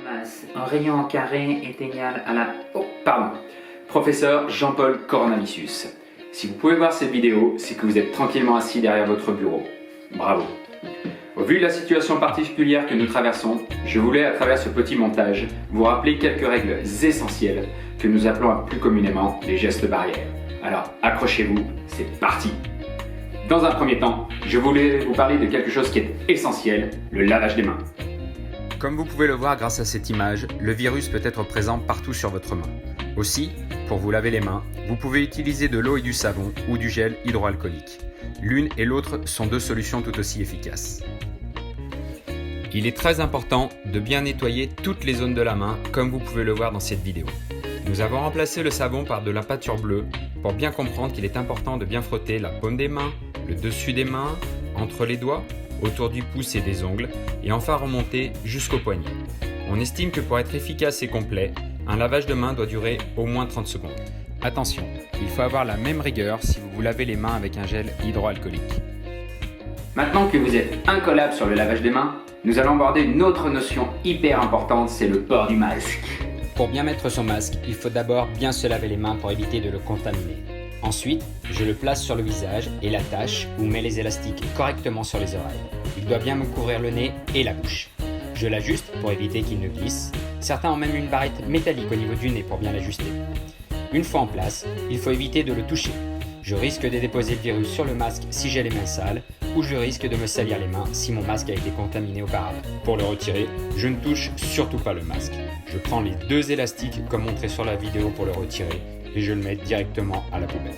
masse. Un rayon en carré est égal à la... Oh, pardon. Professeur Jean-Paul Coronavicius. Si vous pouvez voir cette vidéo, c'est que vous êtes tranquillement assis derrière votre bureau. Bravo. Au vu de la situation particulière que nous traversons, je voulais, à travers ce petit montage, vous rappeler quelques règles essentielles que nous appelons plus communément les gestes barrières. Alors, accrochez-vous, c'est parti! Dans un premier temps, je voulais vous parler de quelque chose qui est essentiel, le lavage des mains. Comme vous pouvez le voir grâce à cette image, le virus peut être présent partout sur votre main. Aussi, pour vous laver les mains, vous pouvez utiliser de l'eau et du savon ou du gel hydroalcoolique. L'une et l'autre sont deux solutions tout aussi efficaces. Il est très important de bien nettoyer toutes les zones de la main, comme vous pouvez le voir dans cette vidéo. Nous avons remplacé le savon par de la peinture bleue pour bien comprendre qu'il est important de bien frotter la paume des mains, le dessus des mains, entre les doigts, autour du pouce et des ongles, et enfin remonter jusqu'au poignet. On estime que pour être efficace et complet, un lavage de main doit durer au moins 30 secondes. Attention, il faut avoir la même rigueur si vous vous lavez les mains avec un gel hydroalcoolique. Maintenant que vous êtes incollable sur le lavage des mains, nous allons aborder une autre notion hyper importante, c'est le port du masque. Pour bien mettre son masque, il faut d'abord bien se laver les mains pour éviter de le contaminer. Ensuite, je le place sur le visage et l'attache ou mets les élastiques correctement sur les oreilles. Il doit bien me couvrir le nez et la bouche. Je l'ajuste pour éviter qu'il ne glisse. Certains ont même une barrette métallique au niveau du nez pour bien l'ajuster. Une fois en place, il faut éviter de le toucher. Je risque de déposer le virus sur le masque si j'ai les mains sales, ou je risque de me salir les mains si mon masque a été contaminé auparavant. Pour le retirer, je ne touche surtout pas le masque. Je prends les deux élastiques comme montré sur la vidéo pour le retirer et je le mets directement à la poubelle.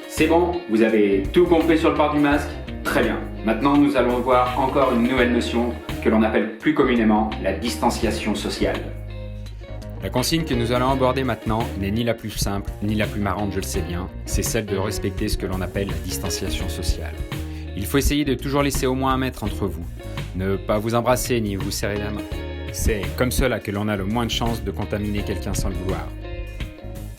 C'est bon, vous avez tout compris sur le port du masque? Très bien. Maintenant, nous allons voir encore une nouvelle notion que l'on appelle plus communément la distanciation sociale. La consigne que nous allons aborder maintenant n'est ni la plus simple, ni la plus marrante, je le sais bien. C'est celle de respecter ce que l'on appelle la distanciation sociale. Il faut essayer de toujours laisser au moins 1 mètre entre vous. Ne pas vous embrasser ni vous serrer la main. C'est comme cela que l'on a le moins de chances de contaminer quelqu'un sans le vouloir.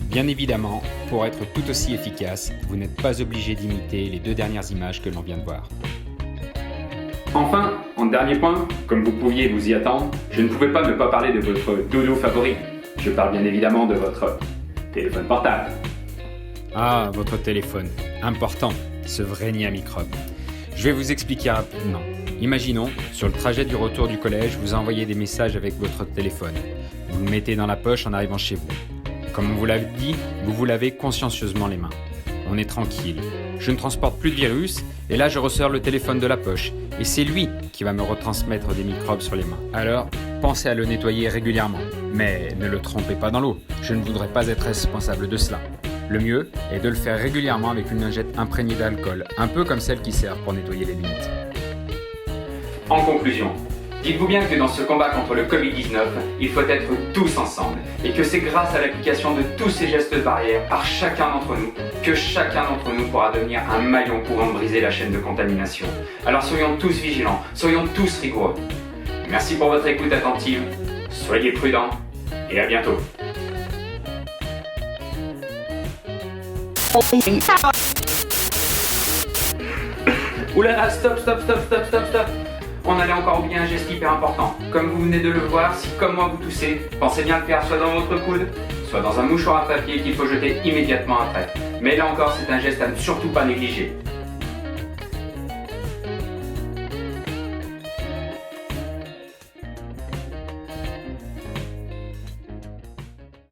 Bien évidemment, pour être tout aussi efficace, vous n'êtes pas obligé d'imiter les 2 dernières images que l'on vient de voir. Enfin, en dernier point, comme vous pouviez vous y attendre, je ne pouvais pas ne pas parler de votre doudou favori. Je parle bien évidemment de votre téléphone portable. Ah, votre téléphone. Important, ce vrai nid à microbes. Je vais vous expliquer rapidement. Imaginons, sur le trajet du retour du collège, vous envoyez des messages avec votre téléphone. Vous le mettez dans la poche en arrivant chez vous. Comme on vous l'a dit, vous vous lavez consciencieusement les mains. On est tranquille. Je ne transporte plus de virus et là je ressors le téléphone de la poche et c'est lui qui va me retransmettre des microbes sur les mains. Alors, pensez à le nettoyer régulièrement. Mais ne le trompez pas dans l'eau. Je ne voudrais pas être responsable de cela. Le mieux est de le faire régulièrement avec une lingette imprégnée d'alcool, un peu comme celle qui sert pour nettoyer les limites. En conclusion, dites-vous bien que dans ce combat contre le Covid-19, il faut être tous ensemble et que c'est grâce à l'application de tous ces gestes barrières par chacun d'entre nous que chacun d'entre nous pourra devenir un maillon pouvant briser la chaîne de contamination. Alors soyons tous vigilants, soyons tous rigoureux. Merci pour votre écoute attentive, soyez prudents et à bientôt. Oulala, stop. On allait encore oublier un geste hyper important. Comme vous venez de le voir, si comme moi vous toussez, pensez bien le faire soit dans votre coude, soit dans un mouchoir à papier qu'il faut jeter immédiatement après. Mais là encore, c'est un geste à ne surtout pas négliger.